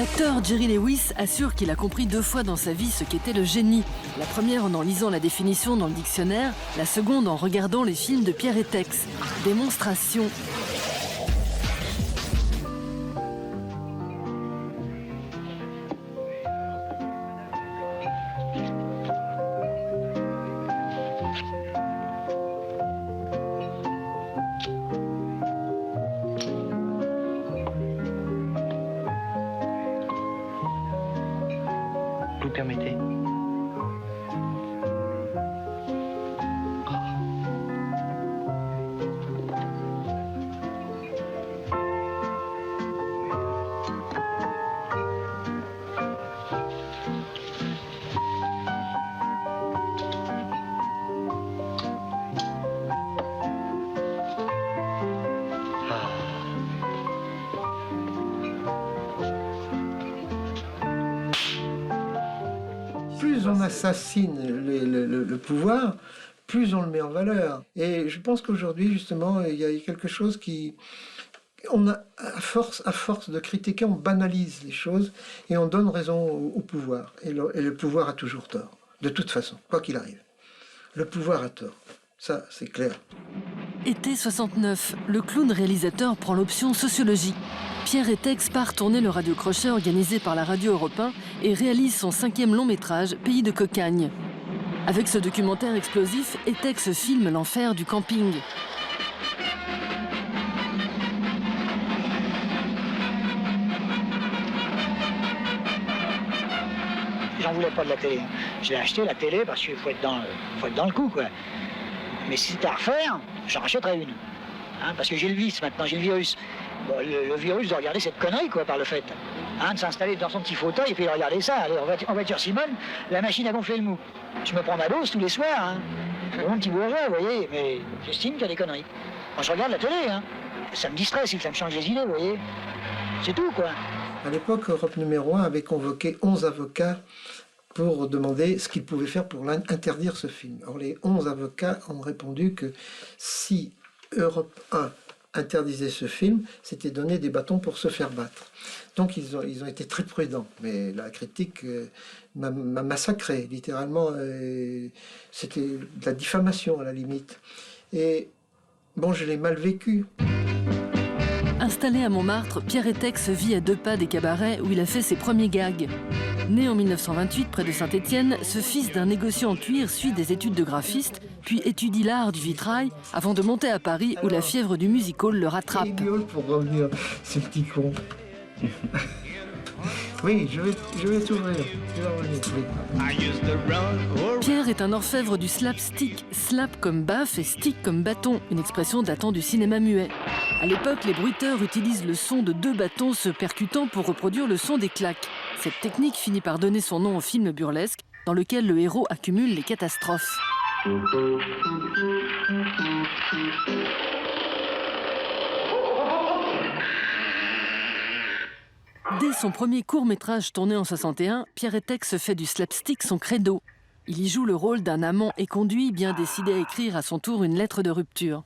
L'acteur Jerry Lewis assure qu'il a compris 2 fois dans sa vie ce qu'était le génie. La première en lisant la définition dans le dictionnaire, la seconde en regardant les films de Pierre Étex. Démonstration. Vous permettez? Plus on assassine le pouvoir, plus on le met en valeur. Et je pense qu'aujourd'hui, justement, il y a quelque chose qui... à force de critiquer, on banalise les choses et on donne raison au pouvoir. Et le pouvoir a toujours tort, de toute façon, quoi qu'il arrive. Le pouvoir a tort, ça c'est clair. Été 69, le clown réalisateur prend l'option sociologie. Pierre Étex part tourner le radio-crochet organisé par la radio Europe 1 et réalise son 5e long-métrage, Pays de cocagne. Avec ce documentaire explosif, Étex filme l'enfer du camping. J'en voulais pas de la télé. Je l'ai acheté la télé parce qu'il faut être dans le coup, quoi. Mais si c'était à refaire, j'en rachèterais une. Hein, parce que j'ai le vice maintenant, j'ai le virus. Bon, le virus de regarder cette connerie, quoi, par le fait. Hein, de s'installer dans son petit fauteuil et puis de regarder ça. Allez, en voiture Simone, la machine a gonflé le mou. Je me prends ma dose tous les soirs, hein. C'est mon petit bourgeois, vous voyez, mais j'estime qu'il y a des conneries. Quand je regarde la télé, hein, ça me distrait, ça me change les idées, vous voyez. C'est tout, quoi. À l'époque, Europe numéro 1 avait convoqué 11 avocats pour demander ce qu'ils pouvaient faire pour interdire ce film. Or, les 11 avocats ont répondu que si Europe 1 interdisait ce film, c'était donner des bâtons pour se faire battre. Donc ils ont été très prudents, mais la critique m'a massacré, littéralement. C'était de la diffamation à la limite. Et bon, je l'ai mal vécu. Installé à Montmartre, Pierre Étex vit à 2 pas des cabarets où il a fait ses premiers gags. Né en 1928 près de Saint-Étienne, ce fils d'un négociant en cuir suit des études de graphiste, puis étudie l'art du vitrail avant de monter à Paris où la fièvre du music-hall le rattrape. Il gueule pour revenir, ce petit con. Oui, je vais t'ouvrir. Pierre est un orfèvre du slapstick, slap comme baffe et stick comme bâton, une expression datant du cinéma muet. À l'époque, les bruiteurs utilisent le son de 2 bâtons se percutant pour reproduire le son des claques. Cette technique finit par donner son nom au film burlesque, dans lequel le héros accumule les catastrophes. Dès son premier court-métrage tourné en 61, Pierre Étex fait du slapstick son credo. Il y joue le rôle d'un amant éconduit bien décidé à écrire à son tour une lettre de rupture.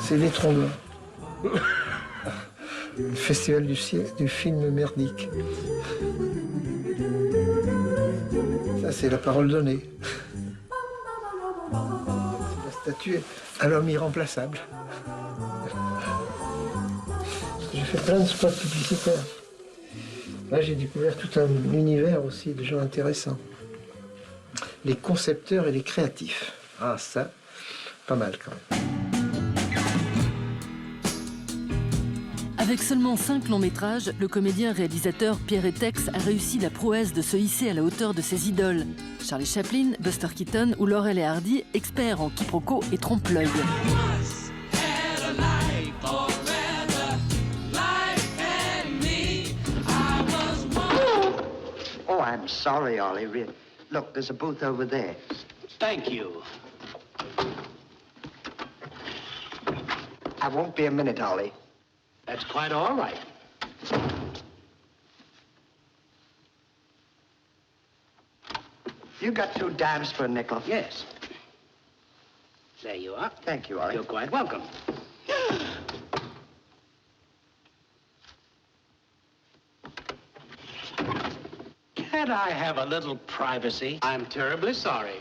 C'est Les Tromblons. Le festival du film merdique. Ça, c'est la parole donnée. C'est la statue à l'homme irremplaçable. J'ai fait plein de spots publicitaires. Là, j'ai découvert tout un univers aussi de gens intéressants. Les concepteurs et les créatifs. Ah ça, pas mal quand même. Avec seulement 5 longs métrages, le comédien-réalisateur Pierre Etex a réussi la prouesse de se hisser à la hauteur de ses idoles. Charlie Chaplin, Buster Keaton ou Laurel et Hardy, experts en quiproquos et trompe-l'œil. Oh, I'm sorry, Ollie. Look, there's a booth over there. Thank you. I won't be a minute, Ollie. That's quite all right. You got 2 dimes for a nickel? Yes. There you are. Thank you, Ollie. You're quite welcome. Can't I have a little privacy? I'm terribly sorry.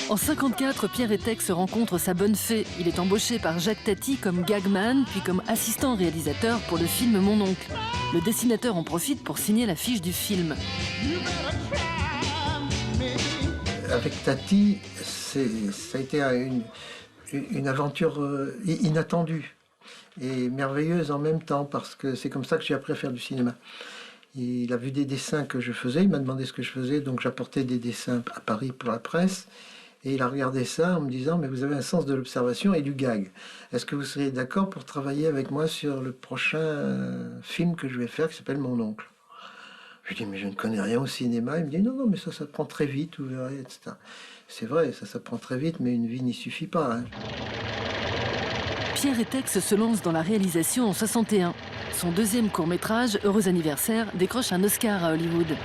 En 1954, Pierre Etex rencontre sa bonne fée. Il est embauché par Jacques Tati comme gagman, puis comme assistant réalisateur pour le film Mon oncle. Le dessinateur en profite pour signer l'affiche du film. Avec Tati, ça a été une aventure inattendue et merveilleuse en même temps, parce que c'est comme ça que j'ai appris à faire du cinéma. Il a vu des dessins que je faisais, il m'a demandé ce que je faisais, donc j'apportais des dessins à Paris pour la presse. Et il a regardé ça en me disant « Mais vous avez un sens de l'observation et du gag. Est-ce que vous seriez d'accord pour travailler avec moi sur le prochain film que je vais faire qui s'appelle Mon oncle ?» Je lui dis « Mais je ne connais rien au cinéma. » Il me dit « Non, non, mais ça s'apprend très vite, vous verrez, etc. » C'est vrai, ça s'apprend très vite, mais une vie n'y suffit pas. Hein. Pierre Etex se lance dans la réalisation en 1961. Son deuxième court-métrage, Heureux anniversaire, décroche un Oscar à Hollywood.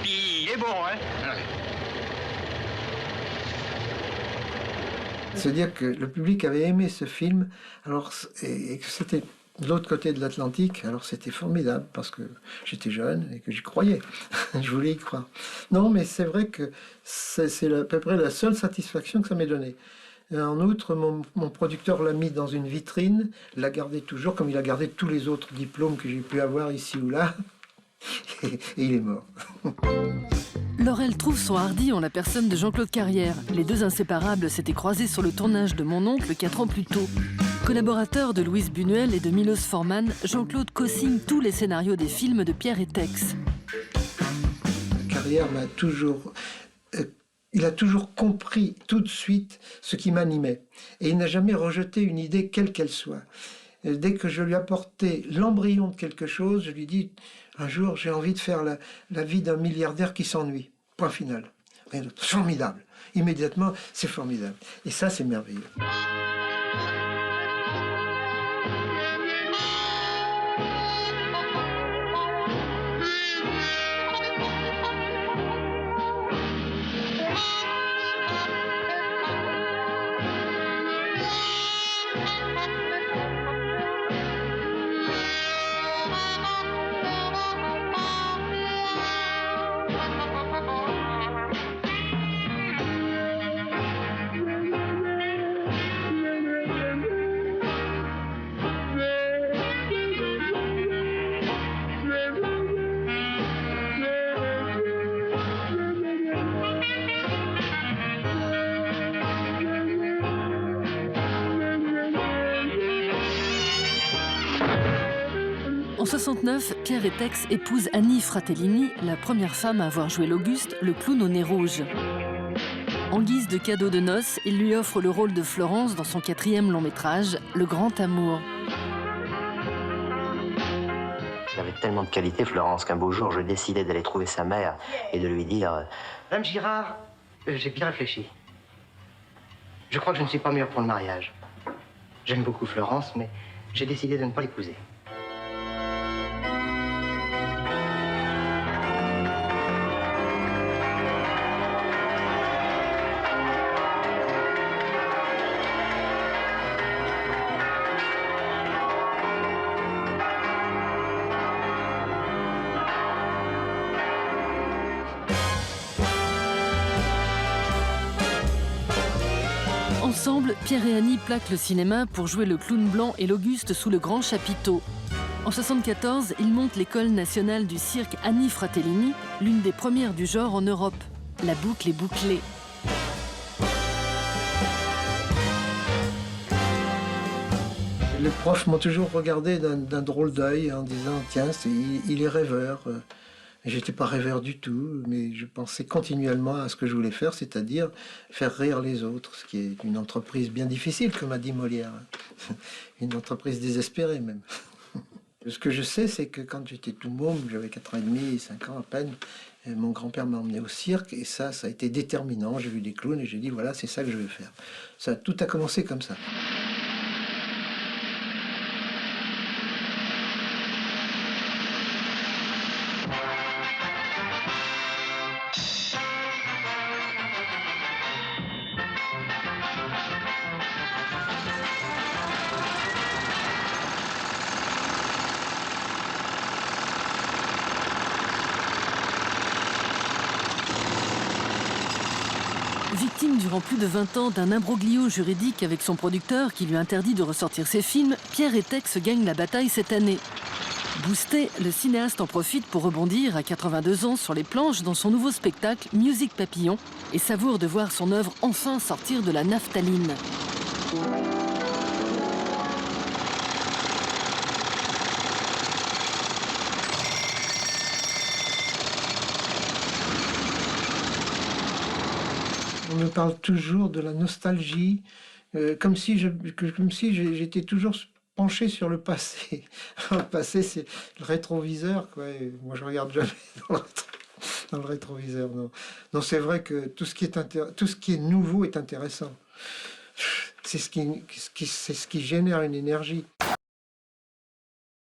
Il est bon, hein? C'est-à-dire que le public avait aimé ce film, alors, et que c'était de l'autre côté de l'Atlantique, alors c'était formidable, parce que j'étais jeune et que j'y croyais. Je voulais y croire. Non, mais c'est vrai que c'est à peu près la seule satisfaction que ça m'ait donnée. En outre, mon producteur l'a mis dans une vitrine, l'a gardé toujours, comme il a gardé tous les autres diplômes que j'ai pu avoir ici ou là. Et il est mort. Laurel trouve son Hardy en la personne de Jean-Claude Carrière. Les deux inséparables s'étaient croisés sur le tournage de Mon oncle 4 ans plus tôt. Collaborateur de Louise Buñuel et de Milos Forman, Jean-Claude co-signe tous les scénarios des films de Pierre Etex. Carrière m'a toujours... il a toujours compris tout de suite ce qui m'animait. Et il n'a jamais rejeté une idée quelle qu'elle soit. Et dès que je lui apportais l'embryon de quelque chose, je lui dis, un jour, j'ai envie de faire la vie d'un milliardaire qui s'ennuie. Point final. Rien d'autre. Formidable. Immédiatement, c'est formidable. Et ça, c'est merveilleux. En 1969, Pierre Etex épouse Annie Fratellini, la première femme à avoir joué l'Auguste, le clown au nez rouge. En guise de cadeau de noces, il lui offre le rôle de Florence dans son 4e long métrage, Le Grand Amour. J'avais avait tellement de qualité, Florence, qu'un beau jour, je décidai d'aller trouver sa mère et de lui dire... Madame Girard, j'ai bien réfléchi. Je crois que je ne suis pas mûr pour le mariage. J'aime beaucoup Florence, mais j'ai décidé de ne pas l'épouser. Ensemble, Pierre et Annie plaquent le cinéma pour jouer le clown blanc et l'Auguste sous le grand chapiteau. En 1974, ils montent l'école nationale du cirque Annie Fratellini, l'une des premières du genre en Europe. La boucle est bouclée. Les profs m'ont toujours regardé d'un drôle d'œil en disant « Tiens, il est rêveur ». J'étais pas rêveur du tout, mais je pensais continuellement à ce que je voulais faire, c'est-à-dire faire rire les autres, ce qui est une entreprise bien difficile, comme a dit Molière. Une entreprise désespérée même. Ce que je sais, c'est que quand j'étais tout môme, j'avais 4 ans et demi, 5 ans à peine, mon grand-père m'a emmené au cirque, et ça a été déterminant. J'ai vu des clowns et j'ai dit, voilà, c'est ça que je vais faire. Tout a commencé comme ça. Victime durant plus de 20 ans d'un imbroglio juridique avec son producteur qui lui interdit de ressortir ses films, Pierre Étex gagne la bataille cette année. Boosté, le cinéaste en profite pour rebondir à 82 ans sur les planches dans son nouveau spectacle Musique Papillon et savoure de voir son œuvre enfin sortir de la naphtaline. On me parle toujours de la nostalgie, comme si j'étais toujours penché sur le passé. Le passé, c'est le rétroviseur, quoi. Et moi, je regarde jamais dans le rétroviseur. Non, non, c'est vrai que tout ce qui est nouveau est intéressant. C'est ce qui génère une énergie.